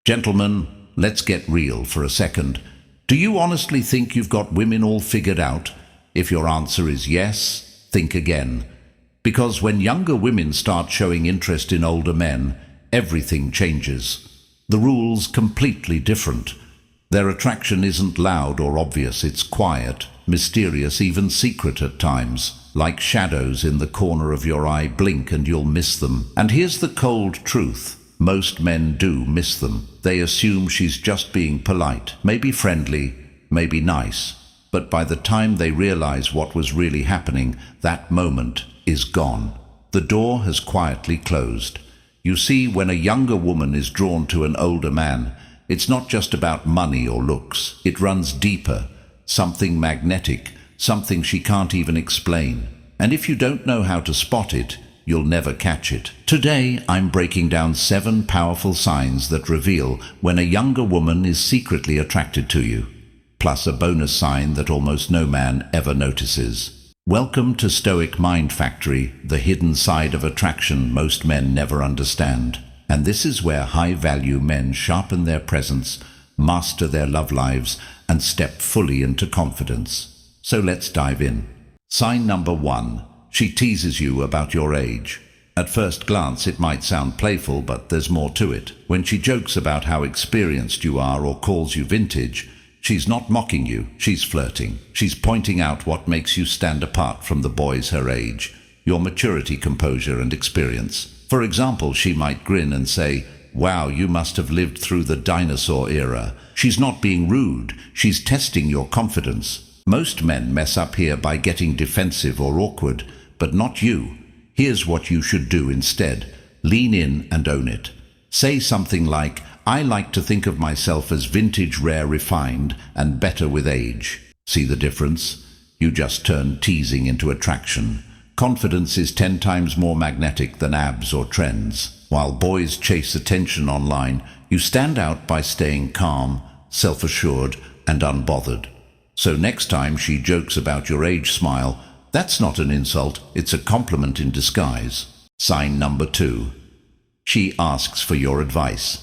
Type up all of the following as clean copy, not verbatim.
Gentlemen, let's get real for a second. Do you honestly think you've got women all figured out? If your answer is yes, think again. Because when younger women start showing interest in older men, everything changes. The rule's completely different. Their attraction isn't loud or obvious, it's quiet, mysterious, even secret at times. Like shadows in the corner of your eye, blink and you'll miss them. And here's the cold truth. Most men do miss them. They assume she's just being polite, maybe friendly, maybe nice. But by the time they realize what was really happening, that moment is gone. The door has quietly closed. You see, when a younger woman is drawn to an older man, it's not just about money or looks. It runs deeper, something magnetic, something she can't even explain. And if you don't know how to spot it, you'll never catch it. Today, I'm breaking down 7 powerful signs that reveal when a younger woman is secretly attracted to you, plus a bonus sign that almost no man ever notices. Welcome to Stoic Mind Factory, the hidden side of attraction most men never understand. And this is where high-value men sharpen their presence, master their love lives, and step fully into confidence. So let's dive in. Sign number 1. She teases you about your age. At first glance, it might sound playful, but there's more to it. When she jokes about how experienced you are or calls you vintage, she's not mocking you, she's flirting. She's pointing out what makes you stand apart from the boys her age, your maturity, composure, and experience. For example, she might grin and say, "Wow, you must have lived through the dinosaur era." She's not being rude, she's testing your confidence. Most men mess up here by getting defensive or awkward, but not you. Here's what you should do instead. Lean in and own it. Say something like, "I like to think of myself as vintage, rare, refined, and better with age." See the difference? You just turned teasing into attraction. Confidence is 10 times more magnetic than abs or trends. While boys chase attention online, you stand out by staying calm, self-assured, and unbothered. So next time she jokes about your age, smile. That's not an insult, it's a compliment in disguise. Sign number 2. She asks for your advice.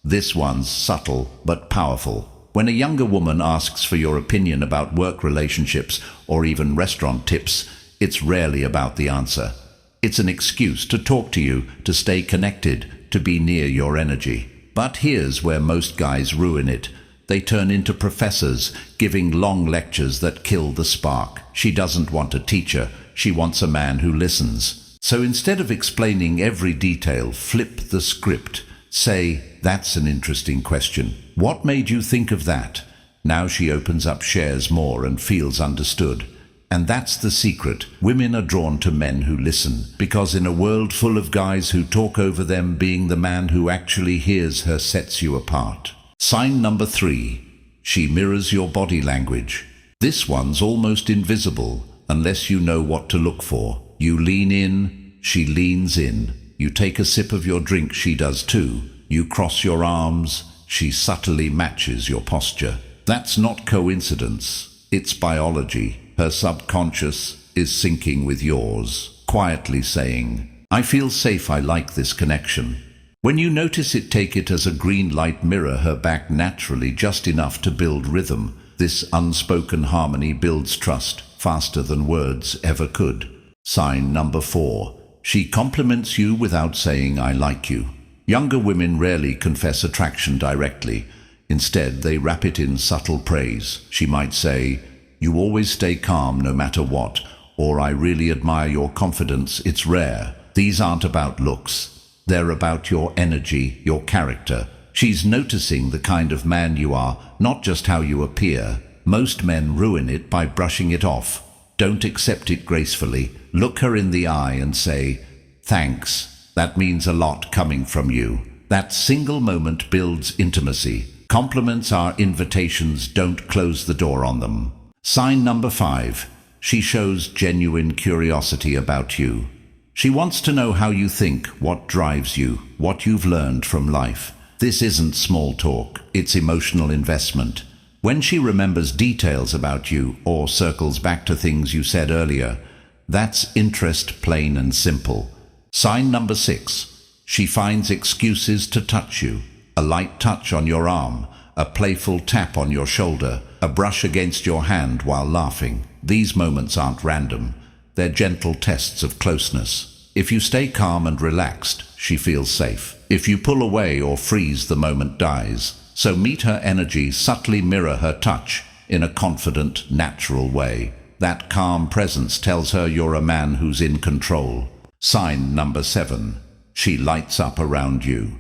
This one's subtle but powerful. When a younger woman asks for your opinion about work, relationships, or even restaurant tips, it's rarely about the answer. It's an excuse to talk to you, to stay connected, to be near your energy. But here's where most guys ruin it. They turn into professors, giving long lectures that kill the spark. She doesn't want a teacher, she wants a man who listens. So instead of explaining every detail, flip the script. Say, "That's an interesting question. What made you think of that?" Now she opens up, shares more, and feels understood. And that's the secret. Women are drawn to men who listen, because in a world full of guys who talk over them, being the man who actually hears her sets you apart. Sign number 3. She mirrors your body language. This one's almost invisible, unless you know what to look for. You lean in, she leans in. You take a sip of your drink, she does too. You cross your arms, she subtly matches your posture. That's not coincidence, it's biology. Her subconscious is syncing with yours, quietly saying, "I feel safe, I like this connection." When you notice it, take it as a green light. Mirror her back naturally, just enough to build rhythm. This unspoken harmony builds trust faster than words ever could. Sign number 4. She compliments you without saying, "I like you." Younger women rarely confess attraction directly. Instead, they wrap it in subtle praise. She might say, "You always stay calm no matter what," or "I really admire your confidence, it's rare." These aren't about looks. They're about your energy, your character. She's noticing the kind of man you are, not just how you appear. Most men ruin it by brushing it off. Don't accept it gracefully. Look her in the eye and say, "Thanks. That means a lot coming from you." That single moment builds intimacy. Compliments are invitations, don't close the door on them. Sign number 5. She shows genuine curiosity about you. She wants to know how you think, what drives you, what you've learned from life. This isn't small talk, it's emotional investment. When she remembers details about you or circles back to things you said earlier, that's interest, plain and simple. Sign number 6. She finds excuses to touch you. A light touch on your arm, a playful tap on your shoulder, a brush against your hand while laughing. These moments aren't random. They're gentle tests of closeness. If you stay calm and relaxed, she feels safe. If you pull away or freeze, the moment dies. So meet her energy, subtly mirror her touch in a confident, natural way. That calm presence tells her you're a man who's in control. Sign number 7. She lights up around you.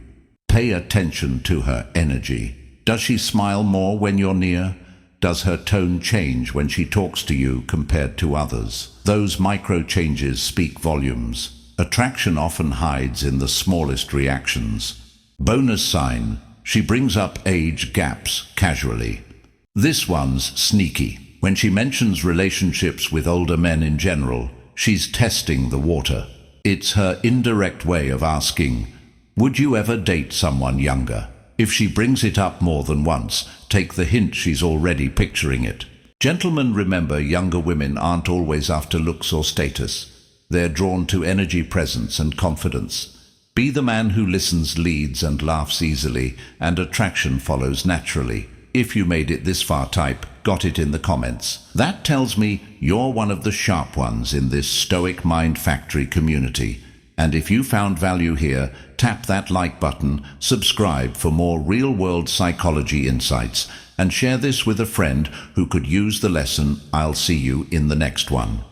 Pay attention to her energy. Does she smile more when you're near? Does her tone change when she talks to you compared to others? Those micro changes speak volumes. Attraction often hides in the smallest reactions. Bonus sign: she brings up age gaps casually. This one's sneaky. When she mentions relationships with older men in general, she's testing the water. It's her indirect way of asking, would you ever date someone younger? If she brings it up more than once, take the hint she's already picturing it. Gentlemen, remember, younger women aren't always after looks or status. They're drawn to energy, presence, and confidence. Be the man who listens, leads, and laughs easily, and attraction follows naturally. If you made it this far, type "got it" in the comments. That tells me you're one of the sharp ones in this Stoic Mind Factory community. And if you found value here, tap that like button, subscribe for more real-world psychology insights, and share this with a friend who could use the lesson. I'll see you in the next one.